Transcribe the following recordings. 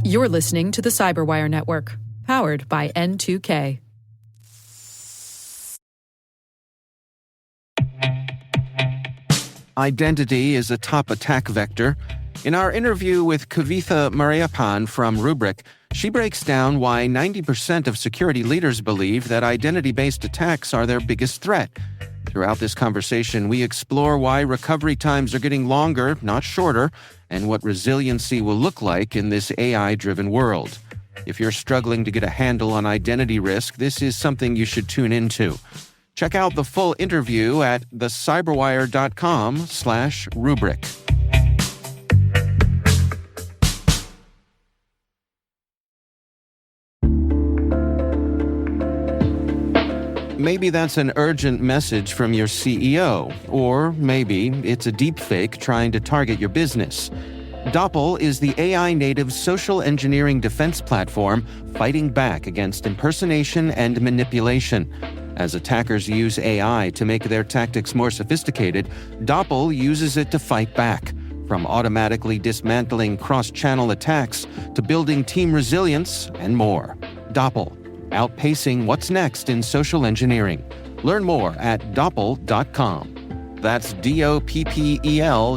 You're listening to the CyberWire Network, powered by N2K. Identity is a top attack vector. In our interview with Kavitha Mariappan from Rubrik, she breaks down why 90% of security leaders believe that identity-based attacks are their biggest threat. Throughout this conversation, we explore why recovery times are getting longer, not shorter, and what resiliency will look like in this AI-driven world. If you're struggling to get a handle on identity risk, this is something you should tune into. Check out the full interview at thecyberwire.com/rubric. Maybe that's an urgent message from your CEO, or maybe it's a deepfake trying to target your business. Doppel is the AI-native social engineering defense platform fighting back against impersonation and manipulation. As attackers use AI to make their tactics more sophisticated, Doppel uses it to fight back, from automatically dismantling cross-channel attacks to building team resilience and more. Doppel, outpacing what's next in social engineering. Learn more at doppel.com. That's DOPPEL.com.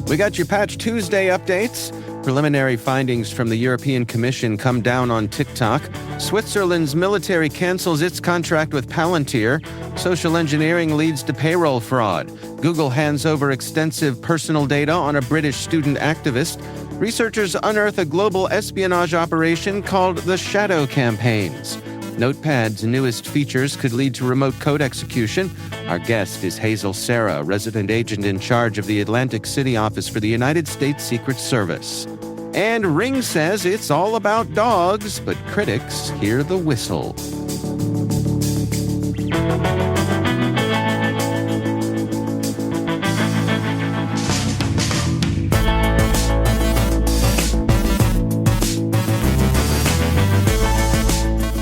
We got your Patch Tuesday updates. Preliminary findings from the European Commission come down on TikTok. Switzerland's military cancels its contract with Palantir. Social engineering leads to payroll fraud. Google hands over extensive personal data on a British student activist. Researchers unearth a global espionage operation called the Shadow Campaigns. Notepad's newest features could lead to remote code execution. Our guest is Hazel Sarah, resident agent in charge of the Atlantic City office for the United States Secret Service. And Ring says it's all about dogs, but critics hear the whistle.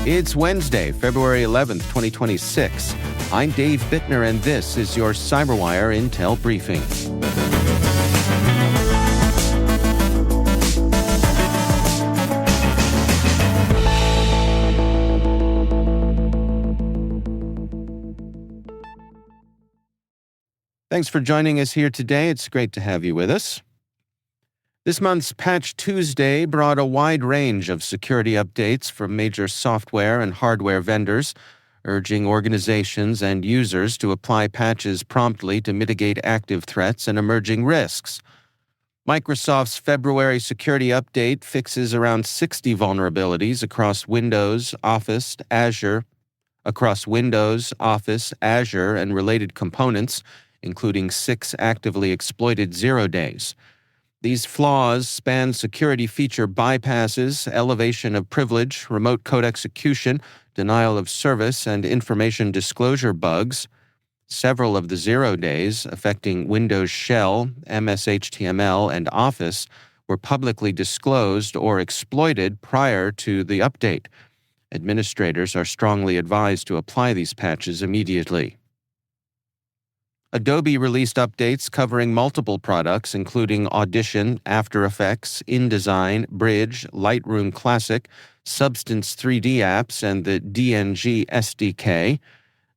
It's Wednesday, February 11th, 2026. I'm Dave Bittner, and this is your CyberWire Intel Briefing. Thanks for joining us here today. It's great to have you with us. This month's Patch Tuesday brought a wide range of security updates from major software and hardware vendors, urging organizations and users to apply patches promptly to mitigate active threats and emerging risks. Microsoft's February security update fixes around 60 vulnerabilities across Windows, Office, Azure, and related components, including 6 actively exploited 0 days. These flaws span security feature bypasses, elevation of privilege, remote code execution, denial of service, and information disclosure bugs. Several of the 0 days, affecting Windows Shell, MS-HTML, and Office, were publicly disclosed or exploited prior to the update. Administrators are strongly advised to apply these patches immediately. Adobe released updates covering multiple products, including Audition, After Effects, InDesign, Bridge, Lightroom Classic, Substance 3D apps, and the DNG SDK.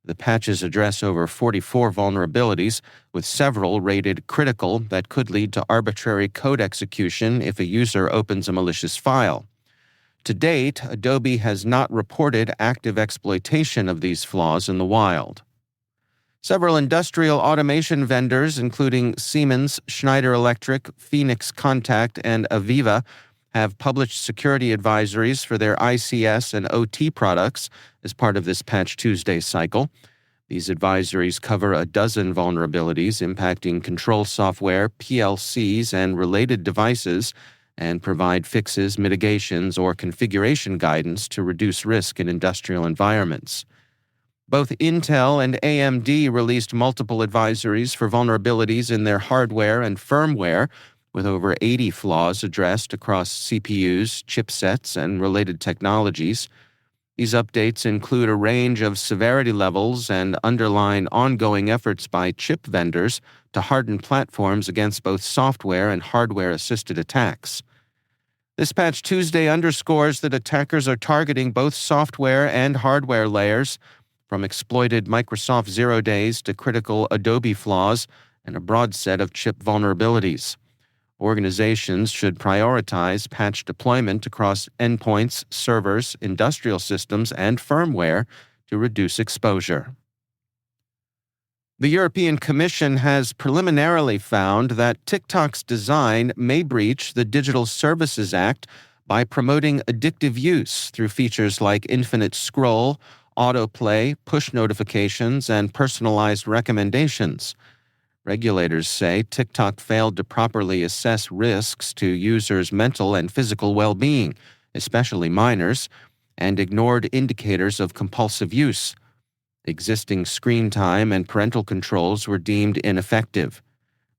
The patches address over 44 vulnerabilities, with several rated critical that could lead to arbitrary code execution if a user opens a malicious file. To date, Adobe has not reported active exploitation of these flaws in the wild. Several industrial automation vendors, including Siemens, Schneider Electric, Phoenix Contact, and Aviva, have published security advisories for their ICS and OT products as part of this Patch Tuesday cycle. These advisories cover a dozen vulnerabilities impacting control software, PLCs, and related devices, and provide fixes, mitigations, or configuration guidance to reduce risk in industrial environments. Both Intel and AMD released multiple advisories for vulnerabilities in their hardware and firmware, with over 80 flaws addressed across CPUs, chipsets, and related technologies. These updates include a range of severity levels and underline ongoing efforts by chip vendors to harden platforms against both software and hardware-assisted attacks. This patch Tuesday underscores that attackers are targeting both software and hardware layers, from exploited Microsoft Zero Days to critical Adobe flaws and a broad set of chip vulnerabilities. Organizations should prioritize patch deployment across endpoints, servers, industrial systems, and firmware to reduce exposure. The European Commission has preliminarily found that TikTok's design may breach the Digital Services Act by promoting addictive use through features like infinite scroll, autoplay, push notifications, and personalized recommendations. Regulators say TikTok failed to properly assess risks to users' mental and physical well-being, especially minors, and ignored indicators of compulsive use. Existing screen time and parental controls were deemed ineffective.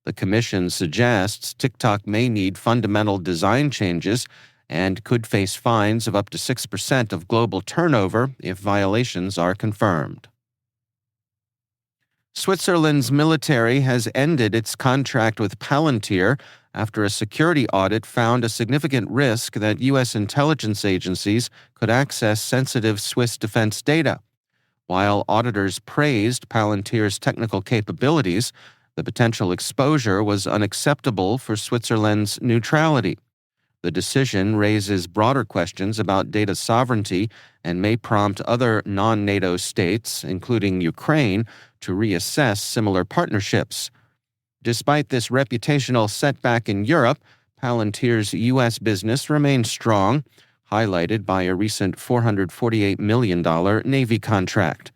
The Commission suggests TikTok may need fundamental design changes and could face fines of up to 6% of global turnover if violations are confirmed. Switzerland's military has ended its contract with Palantir after a security audit found a significant risk that U.S. intelligence agencies could access sensitive Swiss defense data. While auditors praised Palantir's technical capabilities, the potential exposure was unacceptable for Switzerland's neutrality. The decision raises broader questions about data sovereignty and may prompt other non-NATO states, including Ukraine, to reassess similar partnerships. Despite this reputational setback in Europe, Palantir's U.S. business remains strong, highlighted by a recent $448 million Navy contract.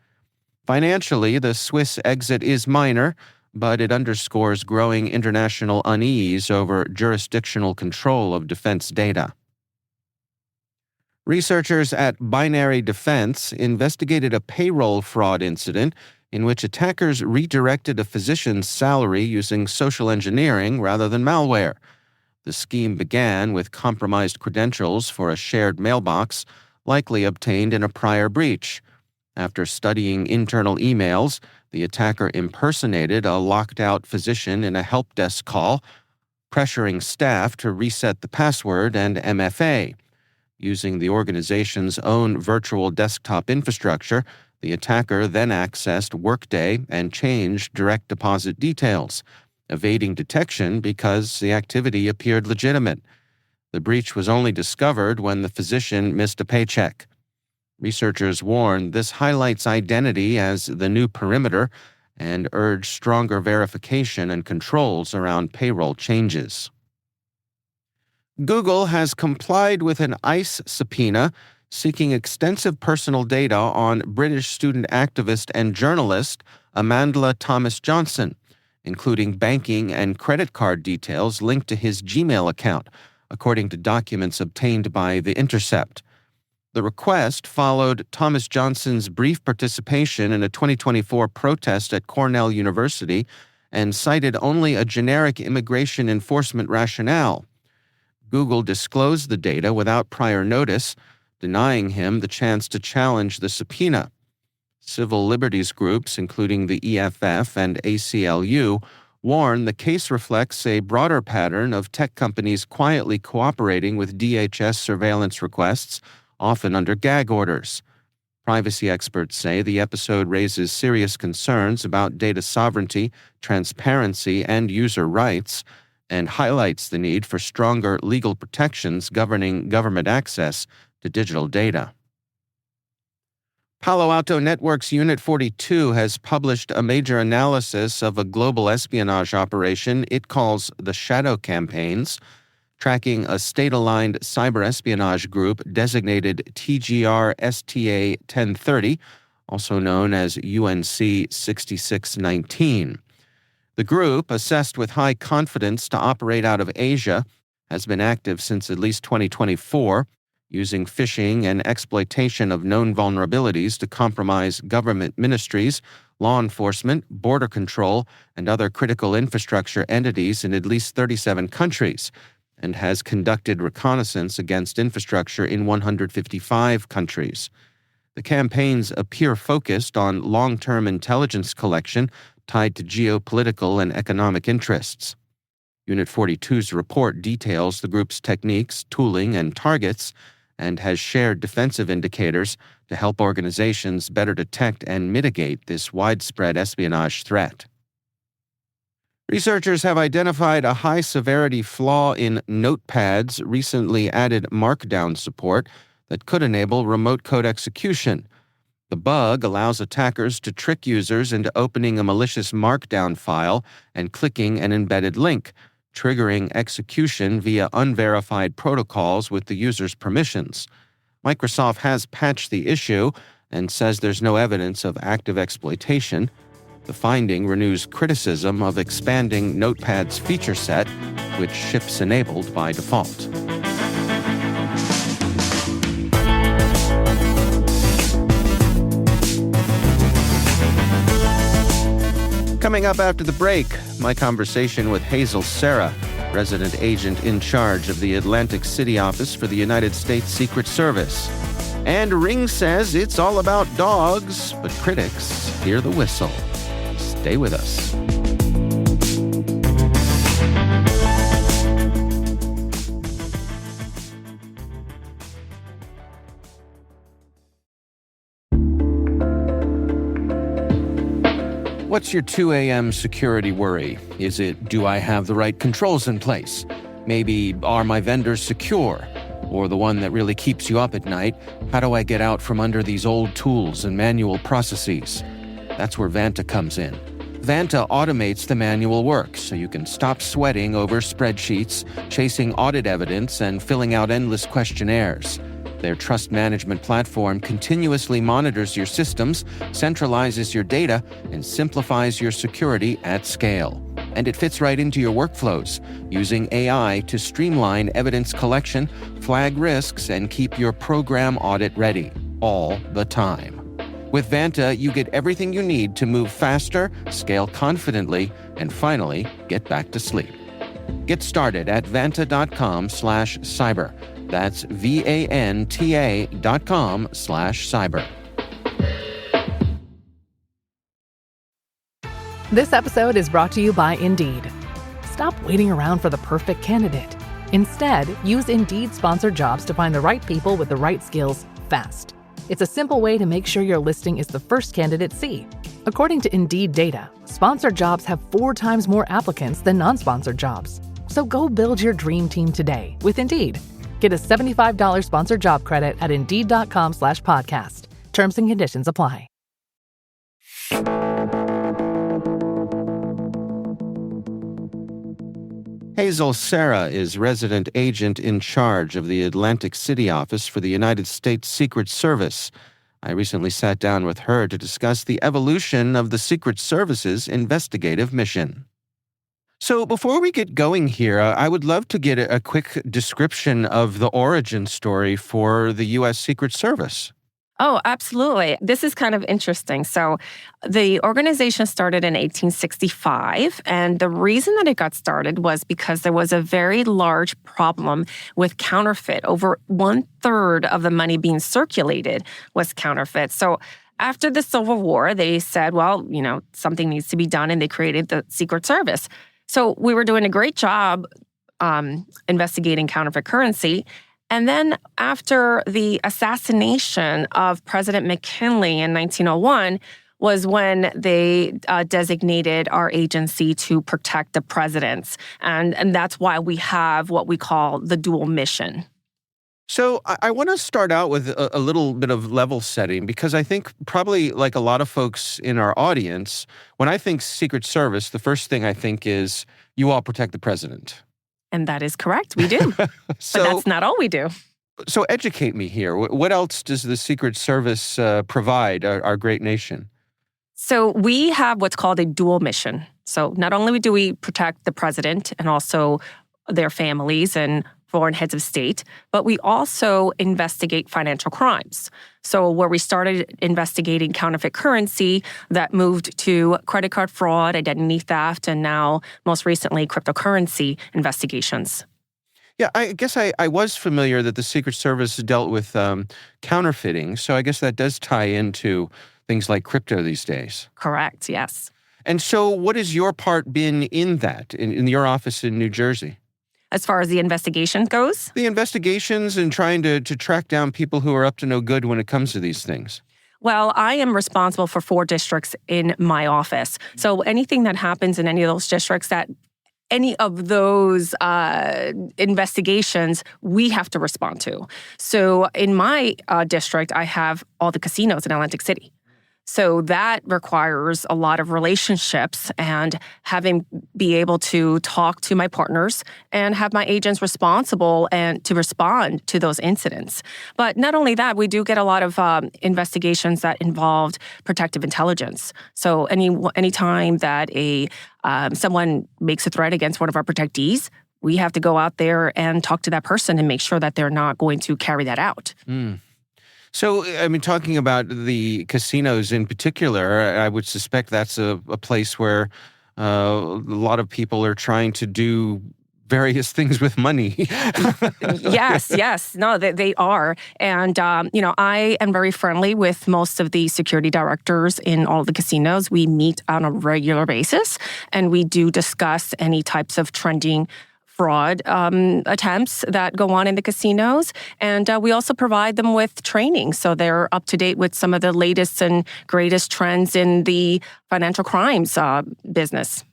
Financially, the Swiss exit is minor, but it underscores growing international unease over jurisdictional control of defense data. Researchers at Binary Defense investigated a payroll fraud incident in which attackers redirected a physician's salary using social engineering rather than malware. The scheme began with compromised credentials for a shared mailbox, likely obtained in a prior breach. After studying internal emails, the attacker impersonated a locked-out physician in a help desk call, pressuring staff to reset the password and MFA. Using the organization's own virtual desktop infrastructure, the attacker then accessed Workday and changed direct deposit details, evading detection because the activity appeared legitimate. The breach was only discovered when the physician missed a paycheck. Researchers warn this highlights identity as the new perimeter and urge stronger verification and controls around payroll changes. Google has complied with an ICE subpoena seeking extensive personal data on British student activist and journalist Amandla Thomas-Johnson, including banking and credit card details linked to his Gmail account, according to documents obtained by The Intercept. The request followed Thomas Johnson's brief participation in a 2024 protest at Cornell University and cited only a generic immigration enforcement rationale. Google disclosed the data without prior notice, denying him the chance to challenge the subpoena. Civil liberties groups, including the EFF and ACLU, warn the case reflects a broader pattern of tech companies quietly cooperating with DHS surveillance requests, often under gag orders. Privacy experts say the episode raises serious concerns about data sovereignty, transparency, and user rights, and highlights the need for stronger legal protections governing government access to digital data. Palo Alto Networks Unit 42 has published a major analysis of a global espionage operation it calls the Shadow Campaigns, tracking a state-aligned cyber espionage group designated TGR-STA 1030, also known as UNC 6619. The group, assessed with high confidence to operate out of Asia, has been active since at least 2024, using phishing and exploitation of known vulnerabilities to compromise government ministries, law enforcement, border control, and other critical infrastructure entities in at least 37 countries, and has conducted reconnaissance against infrastructure in 155 countries. The campaigns appear focused on long-term intelligence collection tied to geopolitical and economic interests. Unit 42's report details the group's techniques, tooling, and targets, and has shared defensive indicators to help organizations better detect and mitigate this widespread espionage threat. Researchers have identified a high-severity flaw in Notepad's recently added Markdown support that could enable remote code execution. The bug allows attackers to trick users into opening a malicious Markdown file and clicking an embedded link, triggering execution via unverified protocols with the user's permissions. Microsoft has patched the issue and says there's no evidence of active exploitation. The finding renews criticism of expanding Notepad's feature set, which ships enabled by default. Coming up after the break, my conversation with Hazel Sarah, resident agent in charge of the Atlantic City office for the United States Secret Service. And Ring says it's all about dogs, but critics hear the whistle. Stay with us. What's your 2 a.m. security worry? Is it, do I have the right controls in place? Maybe, are my vendors secure? Or the one that really keeps you up at night, how do I get out from under these old tools and manual processes? That's where Vanta comes in. Vanta automates the manual work so you can stop sweating over spreadsheets, chasing audit evidence, and filling out endless questionnaires. Their trust management platform continuously monitors your systems, centralizes your data, and simplifies your security at scale. And it fits right into your workflows, using AI to streamline evidence collection, flag risks, and keep your program audit ready, all the time. With Vanta, you get everything you need to move faster, scale confidently, and finally, get back to sleep. Get started at vanta.com/cyber. That's VANTA.com/cyber. This episode is brought to you by Indeed. Stop waiting around for the perfect candidate. Instead, use Indeed sponsored jobs to find the right people with the right skills fast. It's a simple way to make sure your listing is the first candidates see. According to Indeed data, sponsored jobs have 4 times more applicants than non-sponsored jobs. So go build your dream team today with Indeed. Get a $75 sponsored job credit at Indeed.com/podcast. Terms and conditions apply. Hazel Sarah is resident agent in charge of the Atlantic City office for the United States Secret Service. I recently sat down with her to discuss the evolution of the Secret Service's investigative mission. So before we get going here, I would love to get a quick description of the origin story for the U.S. Secret Service. Oh, absolutely. This is kind of interesting. So the organization started in 1865, and the reason that it got started was because there was a very large problem with counterfeit. Over 1/3 of the money being circulated was counterfeit. So after the Civil War, they said, well, something needs to be done, and they created the Secret Service. So we were doing a great job investigating counterfeit currency. And then after the assassination of President McKinley in 1901 was when they designated our agency to protect the presidents. And that's why we have what we call the dual mission. So I want to start out with a little bit of level setting, because I think probably like a lot of folks in our audience, when I think Secret Service, the first thing I think is you all protect the president. And that is correct. We do. But that's not all we do. So educate me here. What else does the Secret Service provide our great nation? So we have what's called a dual mission. So not only do we protect the president and also their families and foreign heads of state, but we also investigate financial crimes. So where we started investigating counterfeit currency, that moved to credit card fraud, identity theft, and now most recently cryptocurrency investigations. Yeah, I guess I was familiar that the Secret Service dealt with counterfeiting, so I guess that does tie into things like crypto these days. Correct, yes. And so what has your part been in that, in your office in New Jersey? As far as the investigation goes? The investigations and trying to track down people who are up to no good when it comes to these things. Well, I am responsible for 4 districts in my office. So anything that happens in any of those districts, that any of those investigations, we have to respond to. So in my district, I have all the casinos in Atlantic City. So that requires a lot of relationships and be able to talk to my partners and have my agents responsible and to respond to those incidents. But not only that, we do get a lot of investigations that involved protective intelligence. So anytime that someone makes a threat against one of our protectees, we have to go out there and talk to that person and make sure that they're not going to carry that out. Mm. So, I mean, talking about the casinos in particular, I would suspect that's a place where a lot of people are trying to do various things with money. Yes. No, they are. And, I am very friendly with most of the security directors in all the casinos. We meet on a regular basis, and we do discuss any types of trending fraud attempts that go on in the casinos. And we also provide them with training, so they're up to date with some of the latest and greatest trends in the financial crimes business.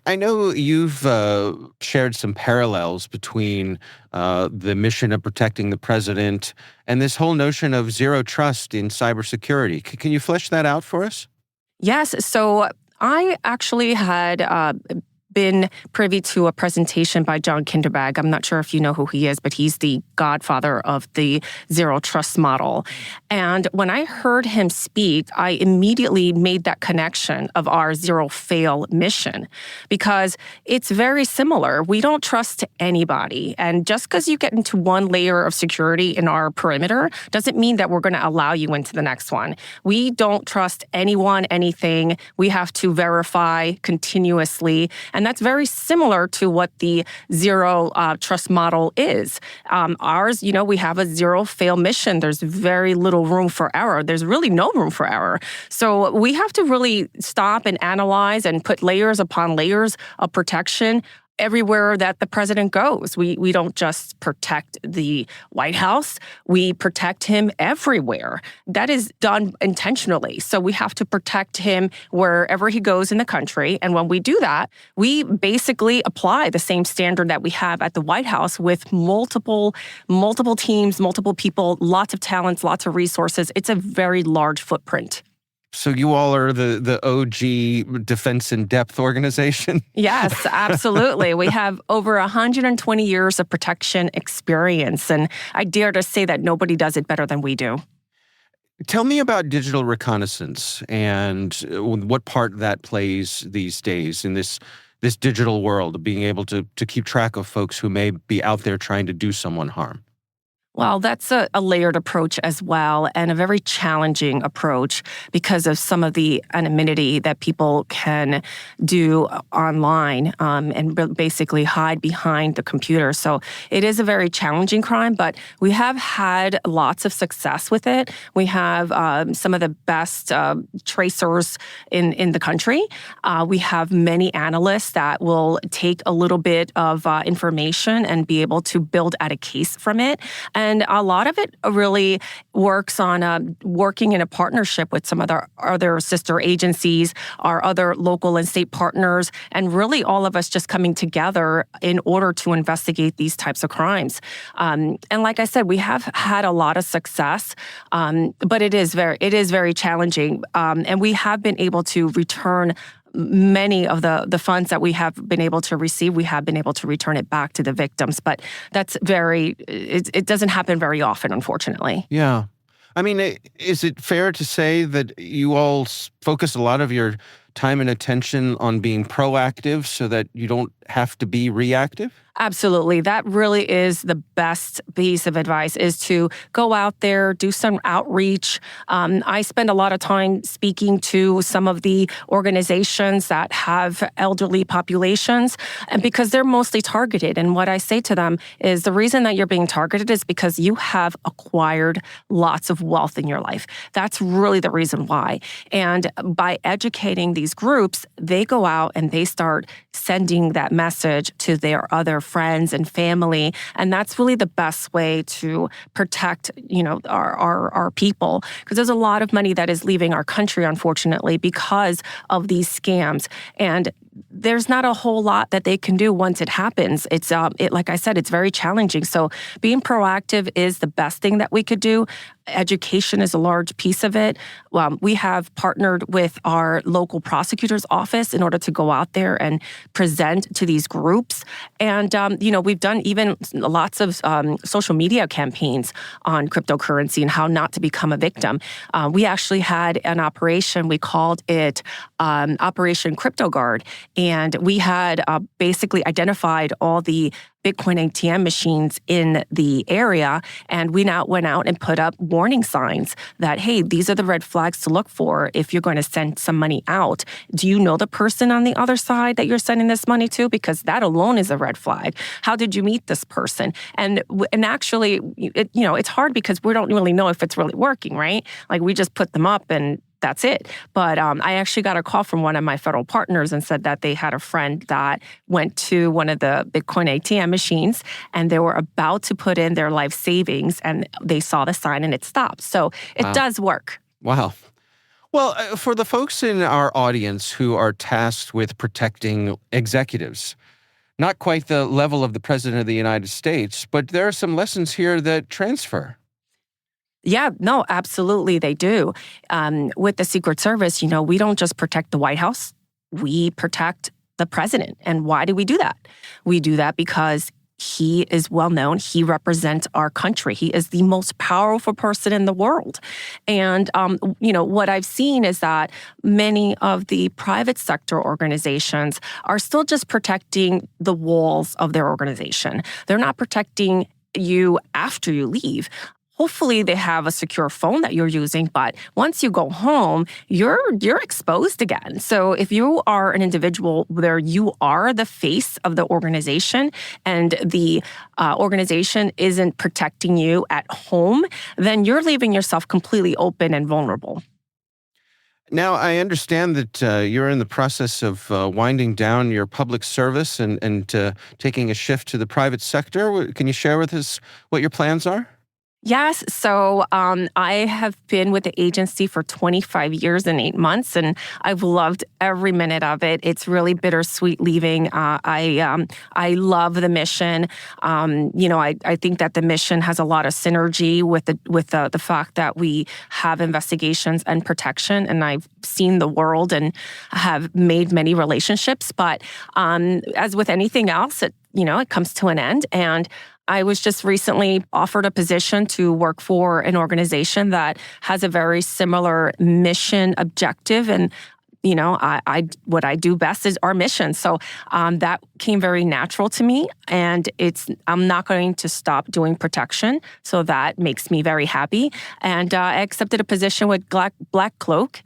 I know you've shared some parallels between the mission of protecting the president and this whole notion of zero trust in cybersecurity. Can you flesh that out for us? Yes. So I actually had been privy to a presentation by John Kinderbag. I'm not sure if you know who he is, but he's the godfather of the zero trust model. And when I heard him speak, I immediately made that connection of our zero fail mission, because it's very similar. We don't trust anybody. And just because you get into one layer of security in our perimeter doesn't mean that we're going to allow you into the next one. We don't trust anyone, anything. We have to verify continuously. And that's very similar to what the zero trust model is. Ours, we have a zero fail mission. There's very little room for error. There's really no room for error. So we have to really stop and analyze and put layers upon layers of protection everywhere that the president goes. We don't just protect the White House, we protect him everywhere. That is done intentionally. So we have to protect him wherever he goes in the country. And when we do that, we basically apply the same standard that we have at the White House with multiple teams, multiple people, lots of talents, lots of resources. It's a very large footprint. So you all are the OG Defense in Depth organization? Yes, absolutely. We have over 120 years of protection experience, and I dare to say that nobody does it better than we do. Tell me about digital reconnaissance and what part that plays these days in this digital world of being able to keep track of folks who may be out there trying to do someone harm. Well, that's a layered approach as well, and a very challenging approach because of some of the anonymity that people can do online and basically hide behind the computer. So it is a very challenging crime, but we have had lots of success with it. We have some of the best tracers in the country. We have many analysts that will take a little bit of information and be able to build out a case from it. And a lot of it really works on working in a partnership with some other sister agencies, our other local and state partners, and really all of us just coming together in order to investigate these types of crimes. And like I said, we have had a lot of success, but it is very challenging. And we have been able to return many of the funds that we have been able to receive. We have been able to return it back to the victims, but it doesn't happen very often, unfortunately. Yeah. I mean, is it fair to say that you all focus a lot of your time and attention on being proactive so that you don't have to be reactive? Absolutely. That really is the best piece of advice, is to go out there, do some outreach. I spend a lot of time speaking to some of the organizations that have elderly populations, and because they're mostly targeted. And what I say to them is the reason that you're being targeted is because you have acquired lots of wealth in your life. That's really the reason why. And by educating these groups, they go out and they start sending that message to their other friends and family. And that's really the best way to protect, our people. Because there's a lot of money that is leaving our country, unfortunately, because of these scams. And there's not a whole lot that they can do once it happens. It's like I said, it's very challenging. So being proactive is the best thing that we could do. Education is a large piece of it. We have partnered with our local prosecutor's office in order to go out there and present to these groups. And, we've done even lots of social media campaigns on cryptocurrency and how not to become a victim. We actually had an operation, we called it Operation Crypto Guard. And we had basically identified all the Bitcoin ATM machines in the area. And we now went out and put up warning signs that, hey, these are the red flags to look for if you're going to send some money out. Do you know the person on the other side that you're sending this money to? Because that alone is a red flag. How did you meet this person? And actually, it's hard because we don't really know if it's really working, right? Like we just put them up and that's it. But I actually got a call from one of my federal partners and said that they had a friend that went to one of the Bitcoin ATM machines and they were about to put in their life savings and they saw the sign and it stopped. So it does work. Wow. Well, for the folks in our audience who are tasked with protecting executives, not quite the level of the President of the United States, but there are some lessons here that transfer. Yeah, no, absolutely they do. With the Secret Service, we don't just protect the White House, we protect the president. And why do we do that? We do that because he is well known. He represents our country. He is the most powerful person in the world. And, what I've seen is that many of the private sector organizations are still just protecting the walls of their organization. They're not protecting you after you leave. Hopefully they have a secure phone that you're using, but once you go home, you're exposed again. So if you are an individual where you are the face of the organization and the organization isn't protecting you at home, then you're leaving yourself completely open and vulnerable. Now, I understand that you're in the process of winding down your public service and taking a shift to the private sector. Can you share with us what your plans are? Yes. So I have been with the agency for 25 years and 8 months, and I've loved every minute of it. It's really bittersweet leaving. I love the mission. I think that the mission has a lot of synergy with the fact that we have investigations and protection, and I've seen the world and have made many relationships. But as with anything else, it comes to an end. And I was just recently offered a position to work for an organization that has a very similar mission objective. And, what I do best is our mission. So that came very natural to me. And I'm not going to stop doing protection. So that makes me very happy. And I accepted a position with Black Cloak.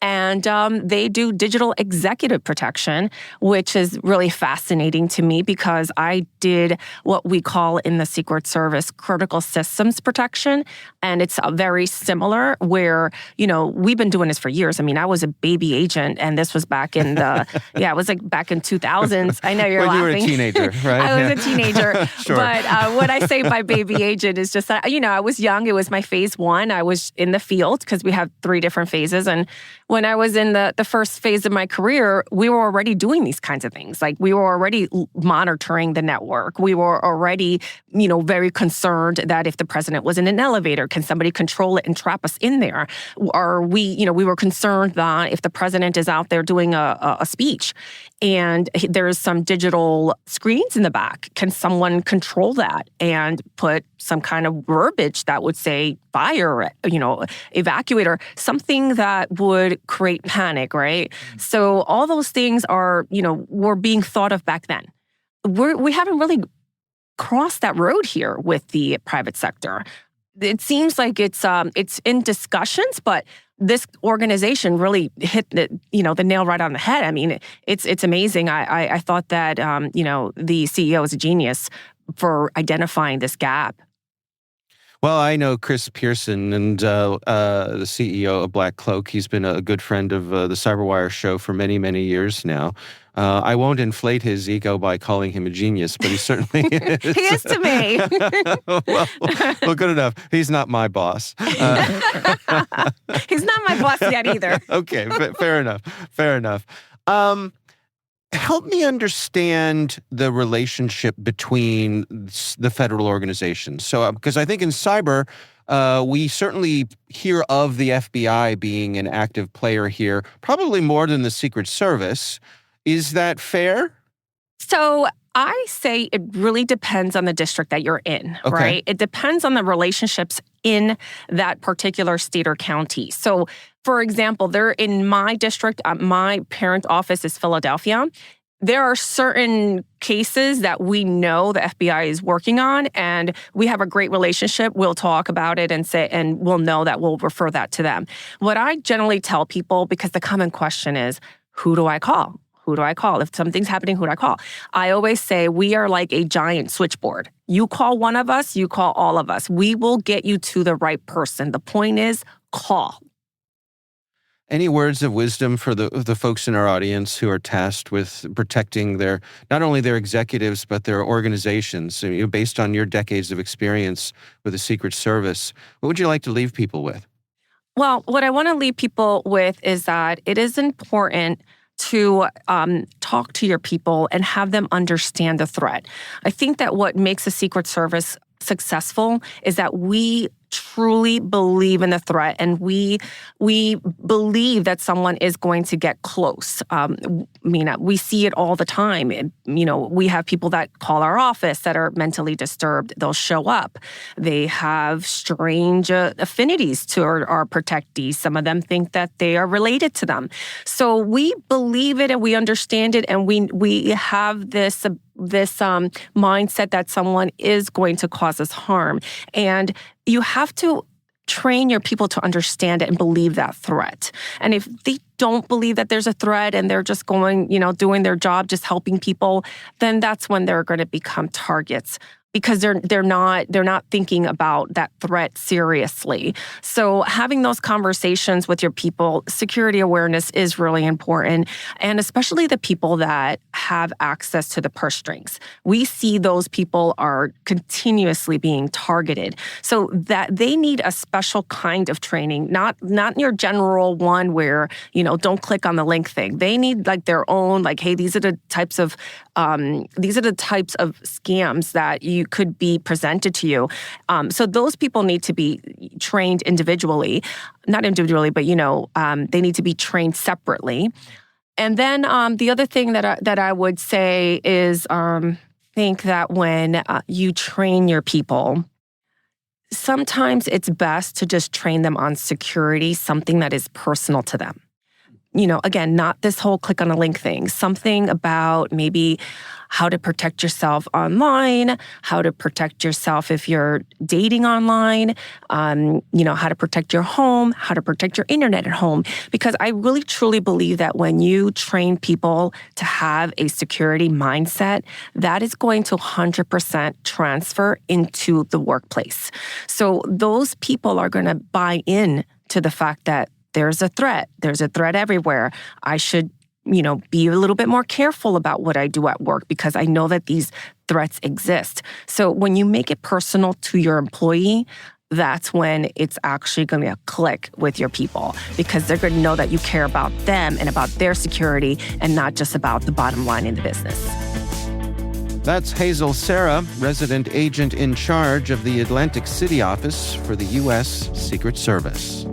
And they do digital executive protection, which is really fascinating to me because I did what we call in the Secret Service critical systems protection. And it's very similar where, we've been doing this for years. I mean, I was a baby agent and this was back in it was like back in 2000s. I know you're laughing. You were a teenager, right? I was a teenager. Sure. But what I say by baby agent is just that, I was young. It was my phase one. I was in the field because we have 3 different phases. And when I was in the first phase of my career, we were already doing these kinds of things. Like we were already monitoring the network. We were already, very concerned that if the president was in an elevator, can somebody control it and trap us in there? Or we were concerned that if the president is out there doing a speech and there's some digital screens in the back, can someone control that and put some kind of verbiage that would say fire, evacuate, or something that would could create panic, right? So all those things are, were being thought of back then. We haven't really crossed that road here with the private sector. It seems like it's in discussions, but this organization really hit the nail right on the head. I mean, it's amazing. I thought that the CEO is a genius for identifying this gap. Well, I know Chris Pearson, and the CEO of Black Cloak. He's been a good friend of the CyberWire show for many, many years now. I won't inflate his ego by calling him a genius, but he certainly is. He is to me. well, good enough. He's not my boss. He's not my boss yet either. Okay, fair enough. Fair enough. Help me understand the relationship between the federal organizations. So, because I think in cyber, we certainly hear of the FBI being an active player here, probably more than the Secret Service. Is that fair? So I say it really depends on the district that you're in, Okay. right? It depends on the relationships in that particular state or county. So, for example, they're in my district, my parent office is Philadelphia. There are certain cases that we know the FBI is working on, and we have a great relationship. We'll talk about it and we'll know that we'll refer that to them. What I generally tell people, because the common question is, who do I call? Who do I call? If something's happening, who do I call? I always say we are like a giant switchboard. You call one of us, you call all of us. We will get you to the right person. The point is, call. Any words of wisdom for the folks in our audience who are tasked with protecting not only their executives, but their organizations, based on your decades of experience with the Secret Service? What would you like to leave people with? Well, what I want to leave people with is that it is important to talk to your people and have them understand the threat. I think that what makes the Secret Service successful is that we truly believe in the threat, and we believe that someone is going to get close. We see it all the time. We have people that call our office that are mentally disturbed. They'll show up. They have strange affinities to our protectees. Some of them think that they are related to them. So we believe it and we understand it, and we have this mindset that someone is going to cause us harm. And you have to train your people to understand it and believe that threat. And if they don't believe that there's a threat and they're just going, doing their job, just helping people, then that's when they're going to become targets, because they're not thinking about that threat seriously. So having those conversations with your people, security awareness is really important, and especially the people that have access to the purse strings. We see those people are continuously being targeted, so that they need a special kind of training, not your general one where don't click on the link thing. They need like their own, like, hey, these are the types of scams that you could be presented to you. So those people need to be trained individually, not individually, but they need to be trained separately. And then the other thing that I would say is think that when you train your people, sometimes it's best to just train them on security, something that is personal to them. Again, not this whole click on a link thing, something about maybe how to protect yourself online, how to protect yourself if you're dating online, how to protect your home, how to protect your internet at home. Because I really truly believe that when you train people to have a security mindset, that is going to 100% transfer into the workplace. So those people are going to buy in to the fact that there's a threat. There's a threat everywhere. I should, be a little bit more careful about what I do at work because I know that these threats exist. So when you make it personal to your employee, that's when it's actually going to click with your people, because they're going to know that you care about them and about their security and not just about the bottom line in the business. That's Hazel Sarah, resident agent in charge of the Atlantic City office for the U.S. Secret Service.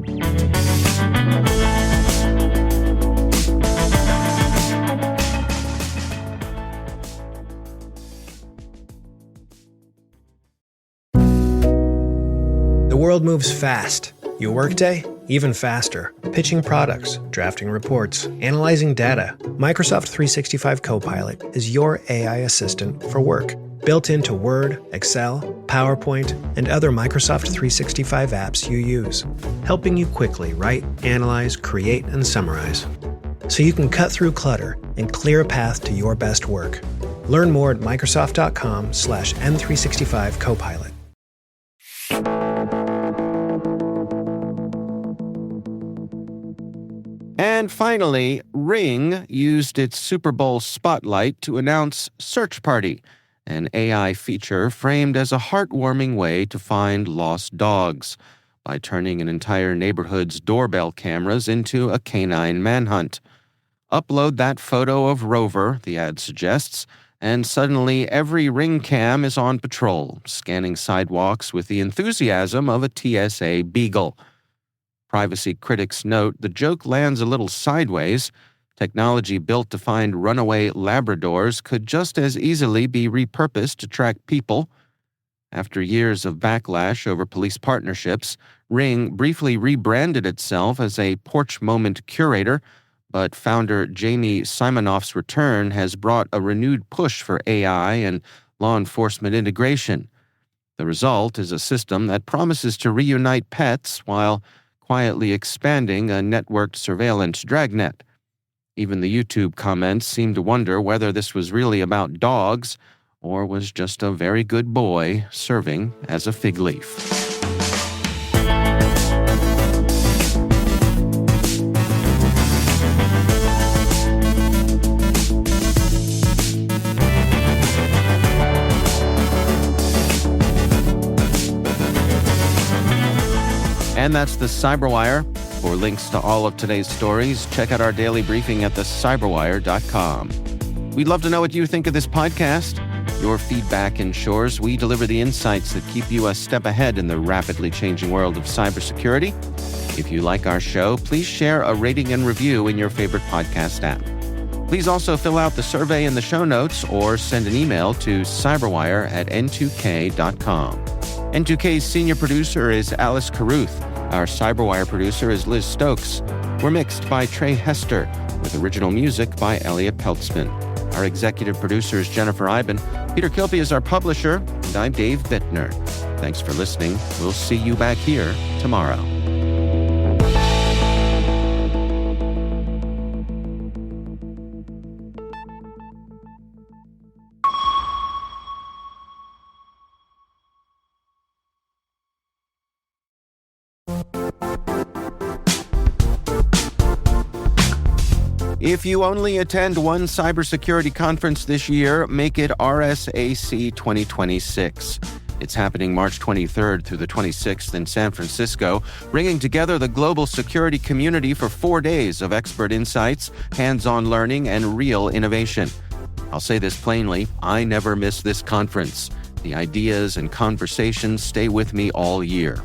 The world moves fast. Your workday? Even faster. Pitching products, drafting reports, analyzing data. Microsoft 365 Copilot is your AI assistant for work. Built into Word, Excel, PowerPoint, and other Microsoft 365 apps you use. Helping you quickly write, analyze, create, and summarize. So you can cut through clutter and clear a path to your best work. Learn more at Microsoft.com/M365 Copilot. And finally, Ring used its Super Bowl spotlight to announce Search Party, an AI feature framed as a heartwarming way to find lost dogs by turning an entire neighborhood's doorbell cameras into a canine manhunt. Upload that photo of Rover, the ad suggests, and suddenly every Ring cam is on patrol, scanning sidewalks with the enthusiasm of a TSA beagle. Privacy critics note the joke lands a little sideways. Technology built to find runaway Labradors could just as easily be repurposed to track people. After years of backlash over police partnerships, Ring briefly rebranded itself as a porch moment curator, but founder Jamie Simonoff's return has brought a renewed push for AI and law enforcement integration. The result is a system that promises to reunite pets while quietly expanding a networked surveillance dragnet. Even the YouTube comments seem to wonder whether this was really about dogs or was just a very good boy serving as a fig leaf. And that's the CyberWire. For links to all of today's stories, check out our daily briefing at thecyberwire.com. We'd love to know what you think of this podcast. Your feedback ensures we deliver the insights that keep you a step ahead in the rapidly changing world of cybersecurity. If you like our show, please share a rating and review in your favorite podcast app. Please also fill out the survey in the show notes or send an email to cyberwire@n2k.com. N2K's senior producer is Alice Carruth. Our CyberWire producer is Liz Stokes. We're mixed by Trey Hester, with original music by Elliot Peltzman. Our executive producer is Jennifer Iben. Peter Kilpie is our publisher, and I'm Dave Bittner. Thanks for listening. We'll see you back here tomorrow. If you only attend one cybersecurity conference this year, make it RSAC 2026. It's happening March 23rd through the 26th in San Francisco, bringing together the global security community for 4 days of expert insights, hands-on learning, and real innovation. I'll say this plainly, I never miss this conference. The ideas and conversations stay with me all year.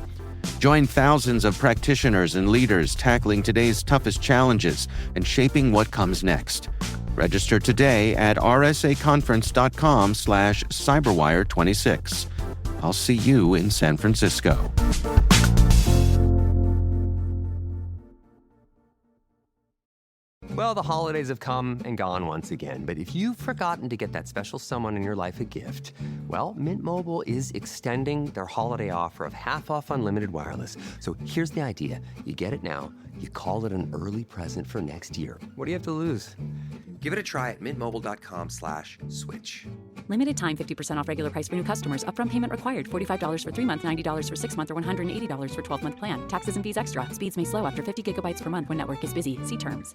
Join thousands of practitioners and leaders tackling today's toughest challenges and shaping what comes next. Register today at rsaconference.com/cyberwire26. I'll see you in San Francisco. Well, the holidays have come and gone once again, but if you've forgotten to get that special someone in your life a gift, well, Mint Mobile is extending their holiday offer of half off unlimited wireless. So here's the idea. You get it now, you call it an early present for next year. What do you have to lose? Give it a try at mintmobile.com/switch. Limited time 50% off regular price for new customers. Upfront payment required. $45 for 3 months, $90 for 6 months, or $180 for 12-month plan. Taxes and fees extra. Speeds may slow after 50 gigabytes per month when network is busy. See terms.